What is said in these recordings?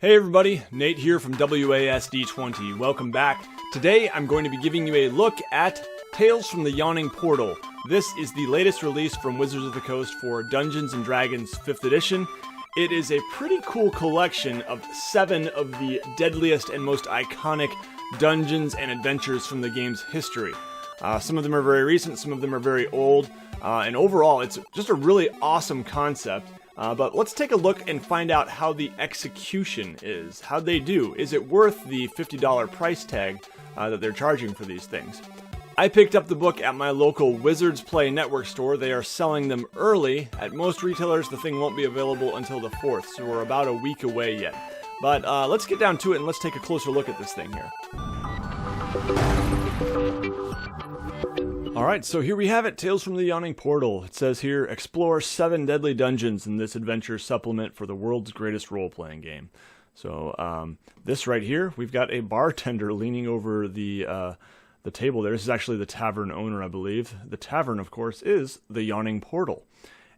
Hey everybody, Nate here from WASD20. Welcome back. Today I'm going to be giving you a look at Tales from the Yawning Portal. This is the latest release from Wizards of the Coast for Dungeons & Dragons 5th edition. It is a pretty cool collection of 7 of the deadliest and most iconic dungeons and adventures from the game's history. Some of them are very recent, some of them are very old, and overall it's just a really awesome concept. But let's take a look and find out how the execution is. How'd they do? Is it worth the $50 price tag that they're charging for these things? I picked up the book at my local Wizards Play Network store. They are selling them early. At most retailers, the thing won't be available until the 4th, so we're about a week away yet. But let's get down to it and let's take a closer look at this thing here. Alright, so here we have it, Tales from the Yawning Portal. It says here, explore 7 deadly dungeons in this adventure supplement for the world's greatest role-playing game. So, this right here, we've got a bartender leaning over the table there. This is actually the tavern owner, I believe. The tavern, of course, is the Yawning Portal.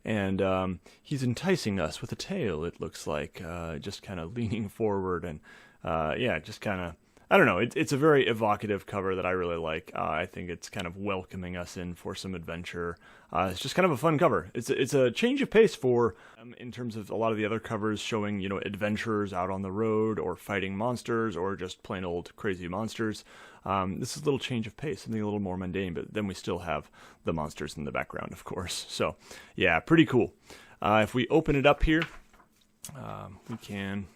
And he's enticing us with a tale, it looks like, just kind of leaning forward and, yeah, just kind of, I don't know, it's a very evocative cover that I really like. I think it's kind of welcoming us in for some adventure. It's just kind of a fun cover. It's a change of pace for, in terms of a lot of the other covers showing, you know, adventurers out on the road or fighting monsters or just plain old crazy monsters. This is a little change of pace, something a little more mundane, but then we still have the monsters in the background, of course. So, yeah, pretty cool. If we open it up here, we can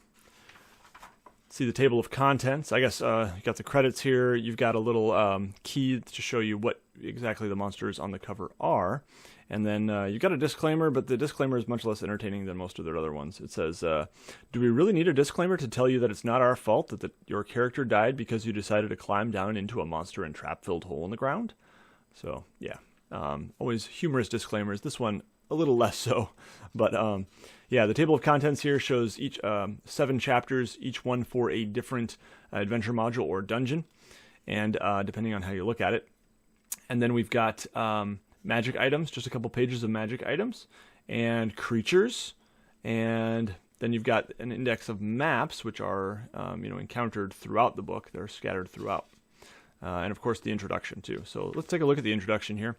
see the table of contents. I guess you got the credits here. You've got a little key to show you what exactly the monsters on the cover are. And then you've got a disclaimer, but the disclaimer is much less entertaining than most of their other ones. It says, do we really need a disclaimer to tell you that it's not our fault that your character died because you decided to climb down into a monster and trap-filled hole in the ground? So, yeah. Always humorous disclaimers. This one, a little less so. But, yeah, the table of contents here shows each 7 chapters, each one for a different adventure module or dungeon, and depending on how you look at it. And then we've got magic items, just a couple pages of magic items, and creatures, and then you've got an index of maps, which are encountered throughout the book. They're scattered throughout, and of course the introduction too. So let's take a look at the introduction here.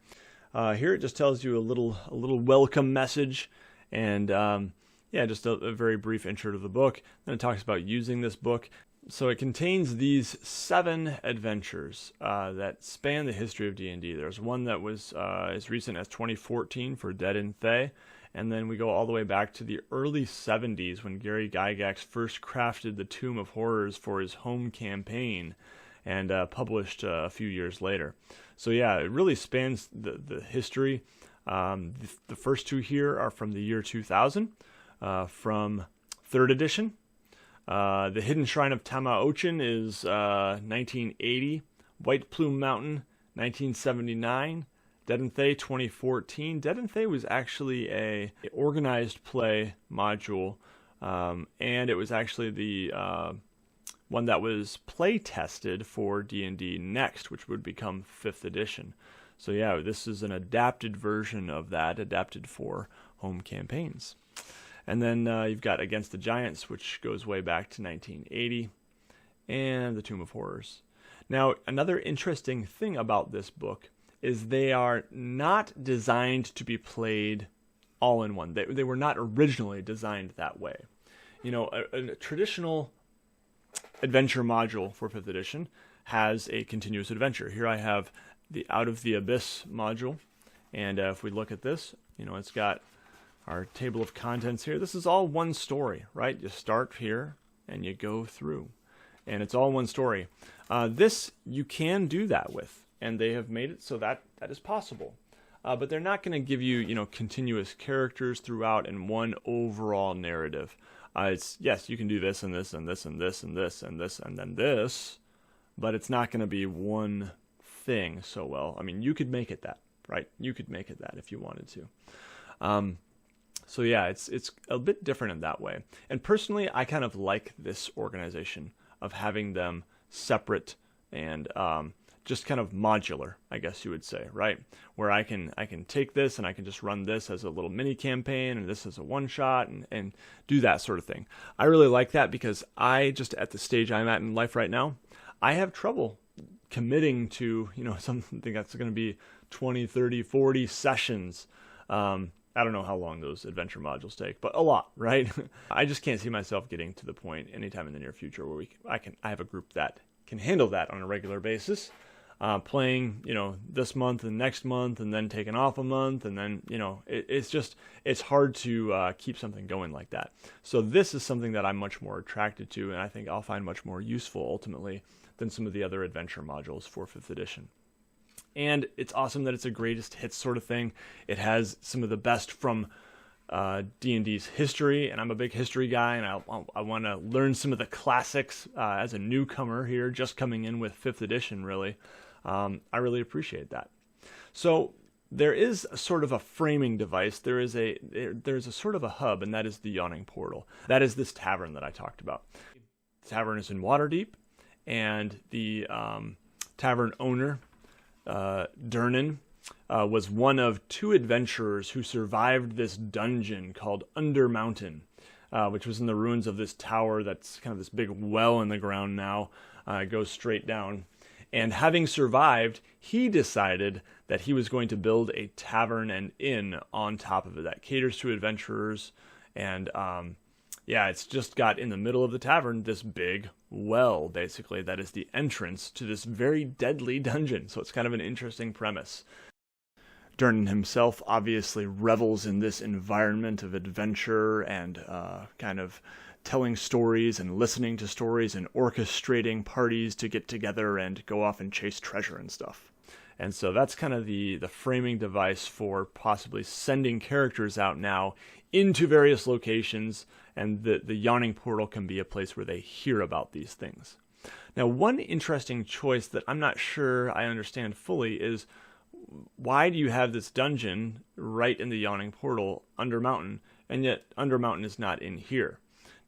Here it just tells you a little welcome message, and yeah, just a very brief intro to the book. Then it talks about using this book. So it contains these 7 adventures that span the history of D&D. There's one that was as recent as 2014 for Dead and Thay, and then we go all the way back to the early 70s when Gary Gygax first crafted the Tomb of Horrors for his home campaign and published a few years later. So yeah, it really spans the history. The first 2 here are from the year 2000, from 3rd edition. The Hidden Shrine of Tama-Ochin is 1980. White Plume Mountain, 1979. Dead and Thay, 2014. Dead and Thay was actually a organized play module, and it was actually the one that was play tested for D&D Next, which would become 5th edition. So yeah, this is an adapted version of that, adapted for home campaigns. And then you've got Against the Giants, which goes way back to 1980, and the Tomb of Horrors. Now, another interesting thing about this book is they are not designed to be played all in one. They were not originally designed that way. You know, a traditional adventure module for 5th edition has a continuous adventure. Here I have the Out of the Abyss module, and if we look at this, you know, it's got our table of contents here. This is all one story, right? You start here and you go through, and it's all one story. This you can do that with, and they have made it so that is possible. But they're not going to give you, you know, continuous characters throughout and one overall narrative. It's yes, you can do this and this and this and this and this and this and then this, but it's not going to be one thing so well. I mean, you could make it that, right? You could make it that if you wanted to. So yeah, it's a bit different in that way. And personally, I kind of like this organization of having them separate and just kind of modular, I guess you would say, right? Where I can take this and I can just run this as a little mini campaign and this as a one shot and do that sort of thing. I really like that because I just at the stage I'm at in life right now, I have trouble committing to, something that's going to be 20, 30, 40 sessions. I don't know how long those adventure modules take, but a lot, right? I just can't see myself getting to the point anytime in the near future where I have a group that can handle that on a regular basis. Playing, this month and next month and then taking off a month and then, it's hard to keep something going like that. So this is something that I'm much more attracted to and I think I'll find much more useful ultimately than some of the other adventure modules for 5th edition. And it's awesome that it's a greatest hits sort of thing. It has some of the best from D&D's history, and I'm a big history guy, and I want to learn some of the classics as a newcomer here, just coming in with 5th edition, really. I really appreciate that. So there is a sort of a framing device. There's a sort of a hub, and that is the Yawning Portal. That is this tavern that I talked about. The tavern is in Waterdeep, and the tavern owner, Durnan, was one of 2 adventurers who survived this dungeon called Under Mountain, which was in the ruins of this tower that's kind of this big well in the ground now. It goes straight down. And having survived, he decided that he was going to build a tavern and inn on top of it that caters to adventurers. And it's just got in the middle of the tavern this big well, basically, that is the entrance to this very deadly dungeon. So it's kind of an interesting premise. Durnan himself obviously revels in this environment of adventure and kind of telling stories and listening to stories and orchestrating parties to get together and go off and chase treasure and stuff. And so that's kind of the framing device for possibly sending characters out now into various locations, and the Yawning Portal can be a place where they hear about these things. Now, one interesting choice that I'm not sure I understand fully is, why do you have this dungeon right in the Yawning Portal, Under Mountain, and yet Under Mountain is not in here?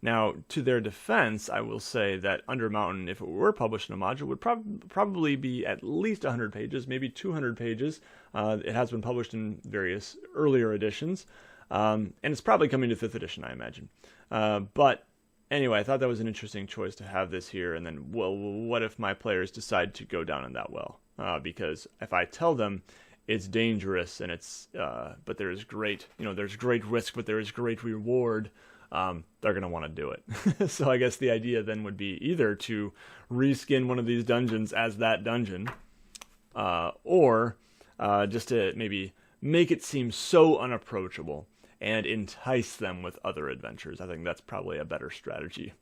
Now, to their defense, I will say that Under Mountain, if it were published in a module, would probably be at least 100 pages, maybe 200 pages. It has been published in various earlier editions, and it's probably coming to 5th edition, I imagine. But anyway, I thought that was an interesting choice to have this here, and then, well, what if my players decide to go down in that well? Because if I tell them it's dangerous and it's, but there's great risk, but there is great reward, they're going to want to do it. So I guess the idea then would be either to reskin one of these dungeons as that dungeon, or just to maybe make it seem so unapproachable and entice them with other adventures. I think that's probably a better strategy.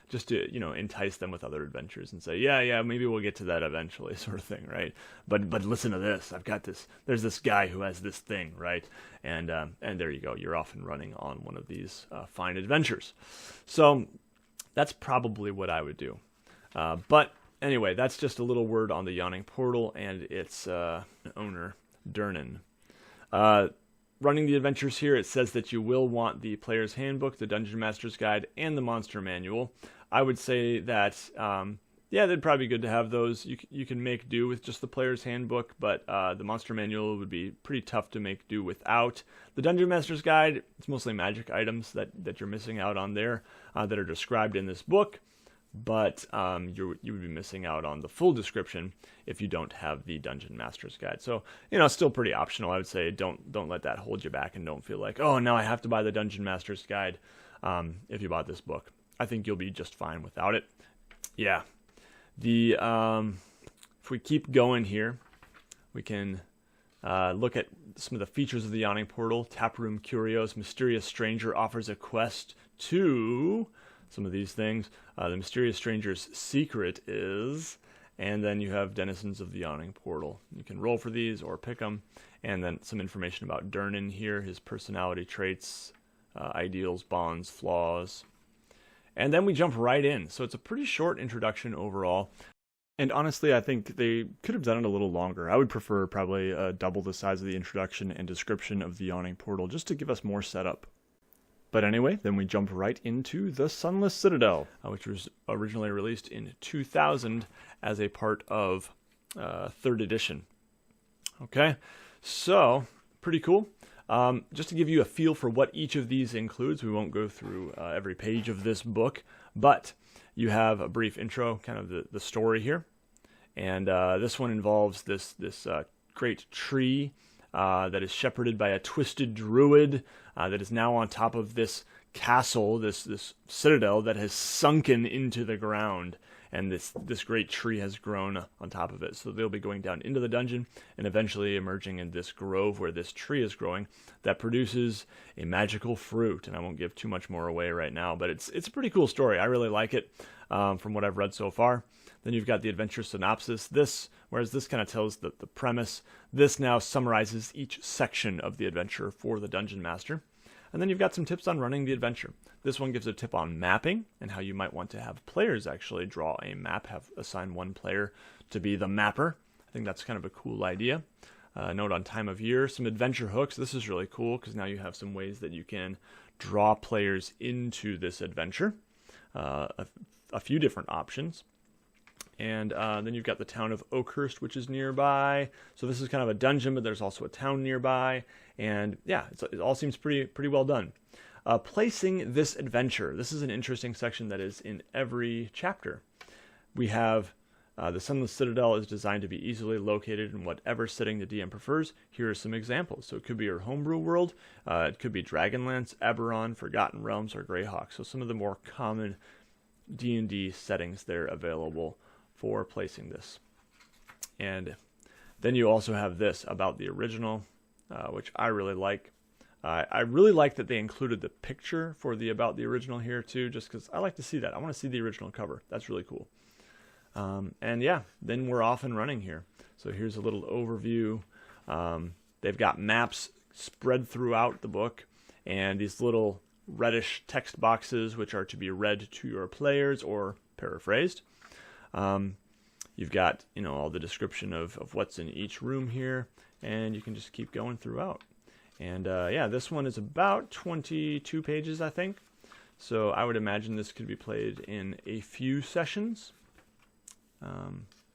Just to, entice them with other adventures and say, yeah, maybe we'll get to that eventually, sort of thing, right? But listen to this. I've got this. There's this guy who has this thing, right? And there you go. You're off and running on one of these fine adventures. So that's probably what I would do. But anyway, that's just a little word on the Yawning Portal and its owner, Durnan. Running the adventures here, it says that you will want the Player's Handbook, the Dungeon Master's Guide, and the Monster Manual. I would say that, they'd probably be good to have those. You can make do with just the Player's Handbook, but the Monster Manual would be pretty tough to make do without. The Dungeon Master's Guide, it's mostly magic items that you're missing out on there that are described in this book. But you would be missing out on the full description if you don't have the Dungeon Master's Guide. So, still pretty optional. I would say don't let that hold you back, and don't feel like, oh, now I have to buy the Dungeon Master's Guide if you bought this book. I think you'll be just fine without it. Yeah. If we keep going here, we can look at some of the features of the Yawning Portal. Taproom Curios, Mysterious Stranger offers a quest to some of these things. The Mysterious Stranger's secret is, and then you have Denizens of the Yawning Portal. You can roll for these or pick them, and then some information about Durnan here, his personality traits, ideals, bonds, flaws. And then we jump right in. So it's a pretty short introduction overall. And honestly, I think they could have done it a little longer. I would prefer probably double the size of the introduction and description of the Yawning Portal, just to give us more setup. But anyway, then we jump right into the Sunless Citadel, which was originally released in 2000 as a part of 3rd edition. Okay, so pretty cool. Just to give you a feel for what each of these includes, we won't go through every page of this book, but you have a brief intro, kind of the story here. And this one involves this great tree that is shepherded by a twisted druid that is now on top of this castle, this citadel that has sunken into the ground. And this great tree has grown on top of it. So they'll be going down into the dungeon and eventually emerging in this grove where this tree is growing that produces a magical fruit. And I won't give too much more away right now, but it's a pretty cool story. I really like it from what I've read so far. Then you've got the adventure synopsis. Whereas this kind of tells the premise, this now summarizes each section of the adventure for the dungeon master. And then you've got some tips on running the adventure. This one gives a tip on mapping and how you might want to have players actually draw a map, assign one player to be the mapper. I think that's kind of a cool idea. Note on time of year, some adventure hooks. This is really cool because now you have some ways that you can draw players into this adventure. A few different options. And then you've got the town of Oakhurst, which is nearby. So this is kind of a dungeon, but there's also a town nearby. And yeah, it all seems pretty well done. Placing this adventure. This is an interesting section that is in every chapter. We have the sunless citadel is designed to be easily located in whatever setting the DM prefers. Here are some examples. So it could be your homebrew world. It could be Dragonlance, Eberron, Forgotten Realms, or Greyhawk. So some of the more common D&D settings there available for placing this. And then you also have this about the original, which I really like. I really like that they included the picture for the about the original here too, just because I like to see that. I want to see the original cover. That's really cool. And yeah, then we're off and running here. So here's a little overview. They've got maps spread throughout the book, and these little reddish text boxes which are to be read to your players or paraphrased. You've got, all the description of what's in each room here, and you can just keep going throughout. And yeah, this one is about 22 pages, I think. So I would imagine this could be played in a few sessions.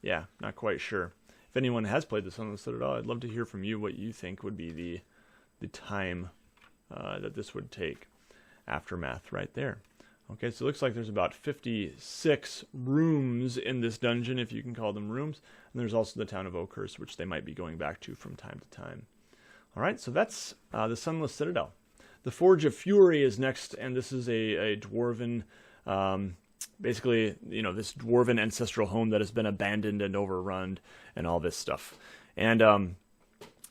Yeah, not quite sure. If anyone has played this on the Citadel, I'd love to hear from you what you think would be the time that this would take. Aftermath right there. Okay, so it looks like there's about 56 rooms in this dungeon, if you can call them rooms. And there's also the town of Oakhurst, which they might be going back to from time to time. All right, so that's the Sunless Citadel. The Forge of Fury is next, and this is a dwarven, basically, this dwarven ancestral home that has been abandoned and overrun and all this stuff. And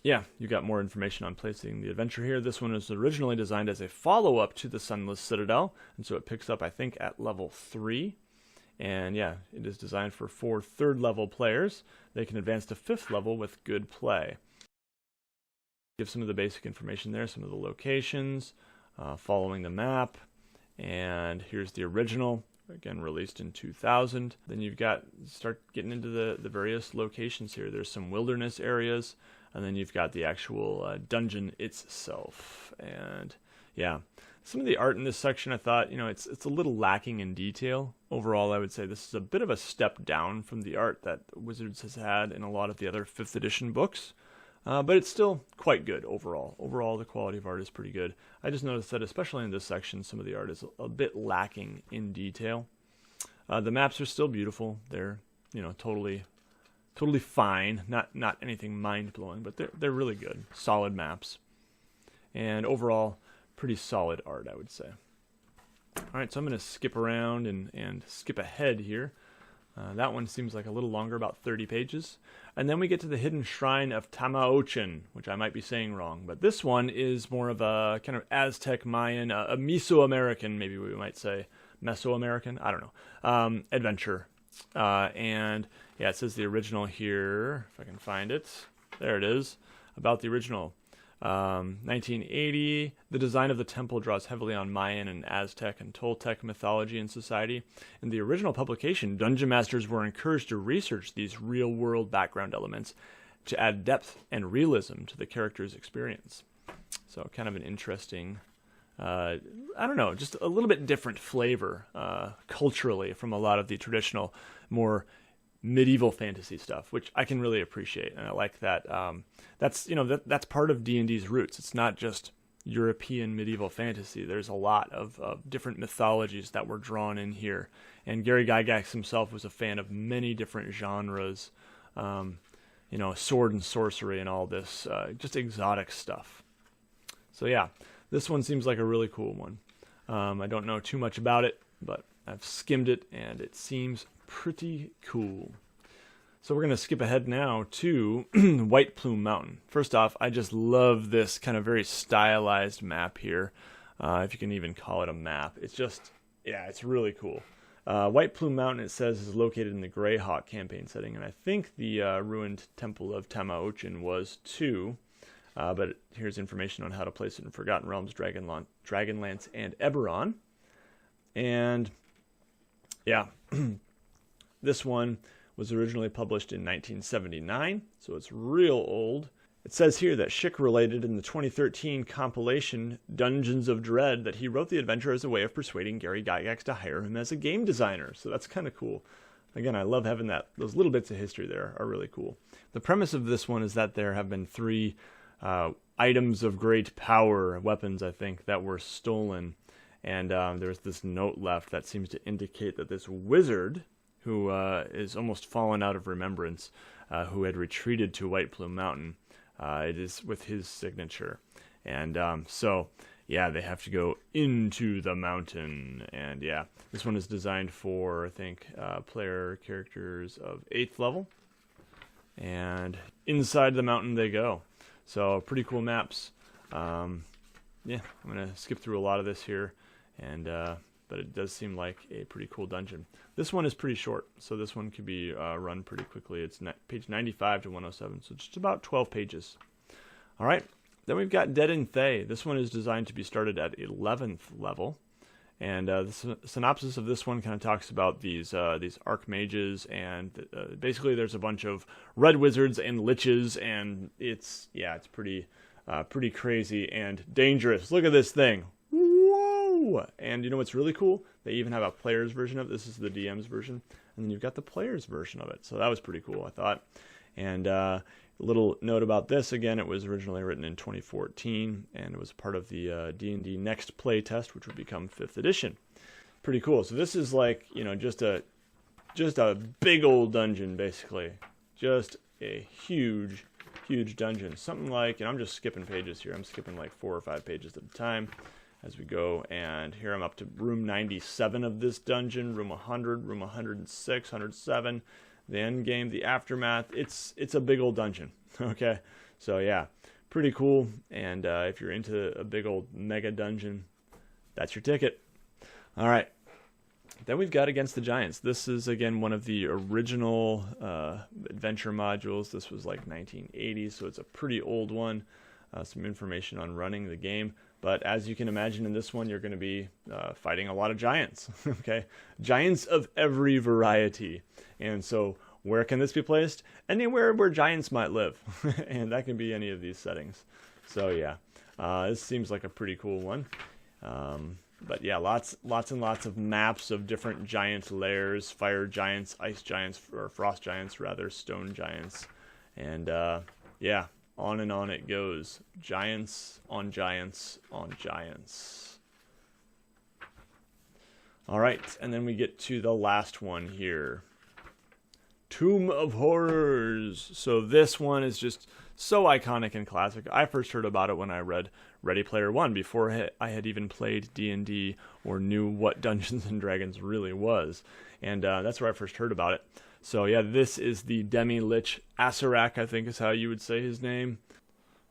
yeah, you got more information on placing the adventure here. This one was originally designed as a follow-up to the Sunless Citadel, and so it picks up, I think, at level 3. And yeah, it is designed for 4 third-level players. They can advance to 5th level with good play. Give some of the basic information there, some of the locations, following the map, and here's the original, again released in 2000. Then you've start getting into the various locations here. There's some wilderness areas, and then you've got the actual dungeon itself. And yeah, some of the art in this section, I thought, it's a little lacking in detail. Overall, I would say this is a bit of a step down from the art that Wizards has had in a lot of the other 5th edition books. But it's still quite good overall. Overall, the quality of art is pretty good. I just noticed that, especially in this section, some of the art is a bit lacking in detail. The maps are still beautiful. They're, totally fine. Not anything mind-blowing, but they're really good. Solid maps. And overall, pretty solid art, I would say. All right, so I'm going to skip around and skip ahead here. That one seems like a little longer, about 30 pages. And then we get to the Hidden Shrine of Tamaochin, which I might be saying wrong. But this one is more of a kind of Aztec, Mayan, a Mesoamerican, maybe we might say. Mesoamerican? I don't know. Adventure. And yeah, it says the original here, if I can find it. There it is. About the original. 1980, the design of the temple draws heavily on Mayan and Aztec and Toltec mythology and society. In the original publication, dungeon masters were encouraged to research these real-world background elements to add depth and realism to the character's experience. So kind of an interesting, I don't know, just a little bit different flavor culturally from a lot of the traditional, more medieval fantasy stuff, which I can really appreciate, and I like that. That's that's part of D&D's roots. It's not just European medieval fantasy. There's a lot of different mythologies that were drawn in here, and Gary Gygax himself was a fan of many different genres. Sword and sorcery and all this, just exotic stuff. So yeah, this one seems like a really cool one. I don't know too much about it, but I've skimmed it and it seems pretty cool. So we're going to skip ahead now to White Plume Mountain. First off, I just love this kind of very stylized map here, if you can even call it a map. It's just, yeah, it's really cool. White Plume Mountain, it says, is located in the Greyhawk campaign setting, and I think the ruined temple of Tamaochin was too. But here's information on how to place it in Forgotten Realms, Dragonlance, and Eberron. And yeah, this one was originally published in 1979, so it's real old. It says here that Schick related in the 2013 compilation Dungeons of Dread that he wrote the adventure as a way of persuading Gary Gygax to hire him as a game designer. So that's kind of cool. Again, I love having that. Those little bits of history there are really cool. The premise of this one is that there have been 3 items of great power, weapons, I think, that were stolen. And there's this note left that seems to indicate that this wizard, who is almost fallen out of remembrance, who had retreated to White Plume Mountain, it is with his signature. And so, yeah, they have to go into the mountain. And yeah, this one is designed for, I think, player characters of 8th level. And inside the mountain they go. So pretty cool maps. Yeah, I'm going to skip through a lot of this here. And but it does seem like a pretty cool dungeon. This one is pretty short, so this one could be run pretty quickly. It's page 95 to 107, so just about 12 pages. All right, then we've got Dead and Thay. This one is designed to be started at 11th level, and the synopsis of this one kind of talks about these archmages, and basically there's a bunch of red wizards and liches, and it's pretty crazy and dangerous. Look at this thing. And you know what's really cool? They even have a player's version of it. This is the DM's version. And then you've got the player's version of it. So that was pretty cool, I thought. And a little note about this. Again, it was originally written in 2014. And it was part of the D&D Next play test, which would become 5th edition. Pretty cool. So this is like, just a big old dungeon, basically. Just a huge dungeon. Something like, and I'm just skipping pages here. I'm skipping like 4 or 5 pages at a time as we go, and here I'm up to room 97 of this dungeon, room 100, room 106, 107, the end game, the aftermath. It's a big old dungeon. Okay, so yeah, pretty cool. And if you're into a big old mega dungeon, that's your ticket. All right, then we've got Against the Giants. This is again one of the original adventure modules. This was like 1980, so it's a pretty old one. Some information on running the game. But as you can imagine in this one, you're going to be fighting a lot of giants, okay? Giants of every variety. And so where can this be placed? Anywhere where giants might live. And that can be any of these settings. So yeah, this seems like a pretty cool one. But yeah, lots and lots of maps of different giant layers, fire giants, ice giants, or frost giants rather, stone giants. And yeah. On and on it goes. Giants on giants on giants. All right, and then we get to the last one here. Tomb of Horrors. So this one is just so iconic and classic. I first heard about it when I read Ready Player One, before I had even played D&D or knew what Dungeons & Dragons really was. And that's where I first heard about it. So yeah, this is the demi-lich Acererak, I think is how you would say his name.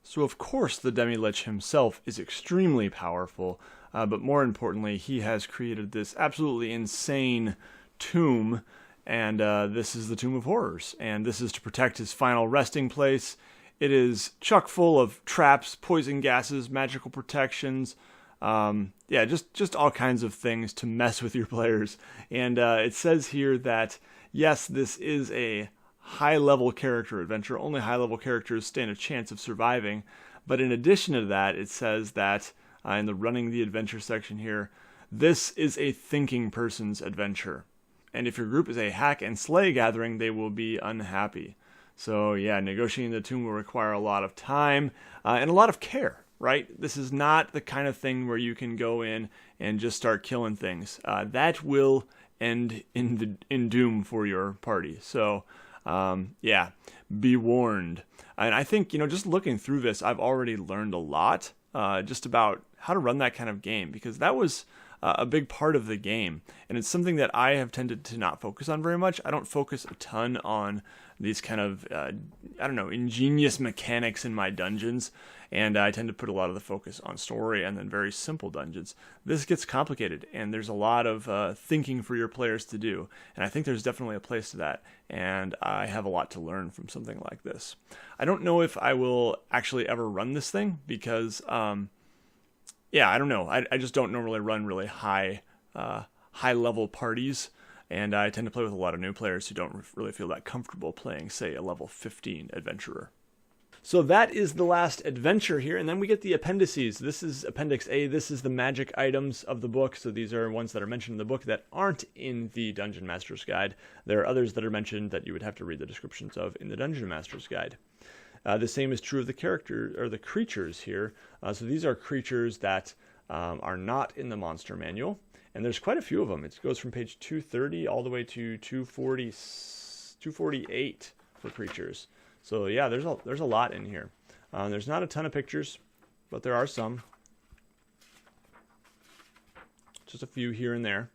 So of course the demi-lich himself is extremely powerful, but more importantly, he has created this absolutely insane tomb, and this is the Tomb of Horrors, and this is to protect his final resting place. It is chock full of traps, poison gases, magical protections, yeah, just all kinds of things to mess with your players. And it says here that yes, this is a high-level character adventure. Only high-level characters stand a chance of surviving. But in addition to that, it says that in the running the adventure section here, this is a thinking person's adventure. And if your group is a hack and slay gathering, they will be unhappy. So yeah, negotiating the tomb will require a lot of time and a lot of care, right? This is not the kind of thing where you can go in and just start killing things. That will end in doom for your party. So yeah, be warned. And I think, just looking through this, I've already learned a lot just about how to run that kind of game, because that was a big part of the game. And it's something that I have tended to not focus on very much. I don't focus a ton on these kind of, ingenious mechanics in my dungeons. And I tend to put a lot of the focus on story and then very simple dungeons. This gets complicated, and there's a lot of thinking for your players to do. And I think there's definitely a place to that. And I have a lot to learn from something like this. I don't know if I will actually ever run this thing because, I don't know. I just don't normally run really high level parties. And I tend to play with a lot of new players who don't really feel that comfortable playing, say, a level 15 adventurer. So that is the last adventure here, and then we get the appendices. This is Appendix A. This is the magic items of the book. So these are ones that are mentioned in the book that aren't in the Dungeon Master's Guide. There are others that are mentioned that you would have to read the descriptions of in the Dungeon Master's Guide. The same is true of the character or the creatures here. So these are creatures that are not in the monster manual, and there's quite a few of them. It goes from page 230 all the way to 248 for creatures. So yeah, there's a lot in here. There's not a ton of pictures, but there are some. Just a few here and there.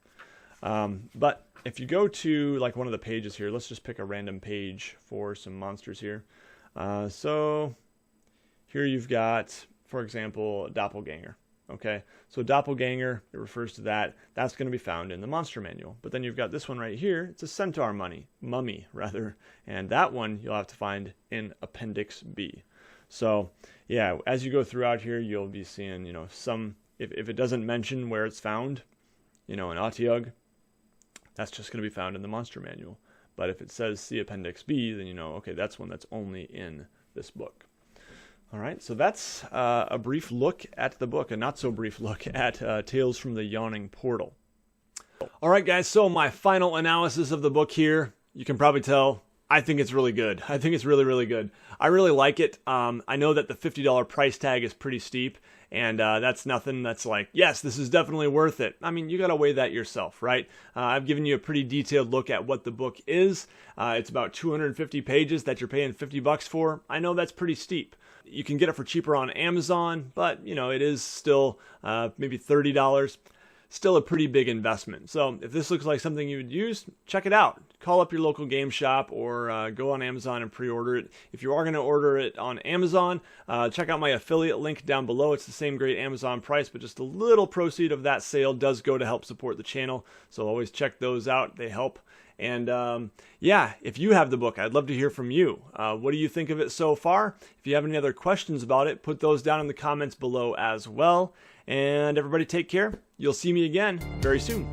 But if you go to like one of the pages here, let's just pick a random page for some monsters here. So here you've got, for example, doppelganger. Okay, so doppelganger, it refers to that. That's going to be found in the monster manual. But then you've got this one right here. It's a centaur mummy, and that one you'll have to find in Appendix B. So yeah, as you go throughout here, you'll be seeing, some. If it doesn't mention where it's found, an Otyugh, that's just going to be found in the monster manual. But if it says see Appendix B, then okay, that's one that's only in this book. All right, so that's a brief look at the book, a not-so-brief look at Tales from the Yawning Portal. All right, guys, so my final analysis of the book here, you can probably tell, I think it's really good. I think it's really, really good. I really like it. I know that the $50 price tag is pretty steep, and that's nothing that's like, yes, this is definitely worth it. I mean, you got to weigh that yourself, right? I've given you a pretty detailed look at what the book is. It's about 250 pages that you're paying $50 for. I know that's pretty steep. You can get it for cheaper on Amazon, but, it is still maybe $30. Still a pretty big investment. So if this looks like something you would use, check it out. Call up your local game shop or go on Amazon and pre-order it. If you are going to order it on Amazon, check out my affiliate link down below. It's the same great Amazon price, but just a little proceed of that sale does go to help support the channel. So always check those out. They help. And yeah, if you have the book, I'd love to hear from you. What do you think of it so far? If you have any other questions about it, put those down in the comments below as well. And everybody take care. You'll see me again very soon.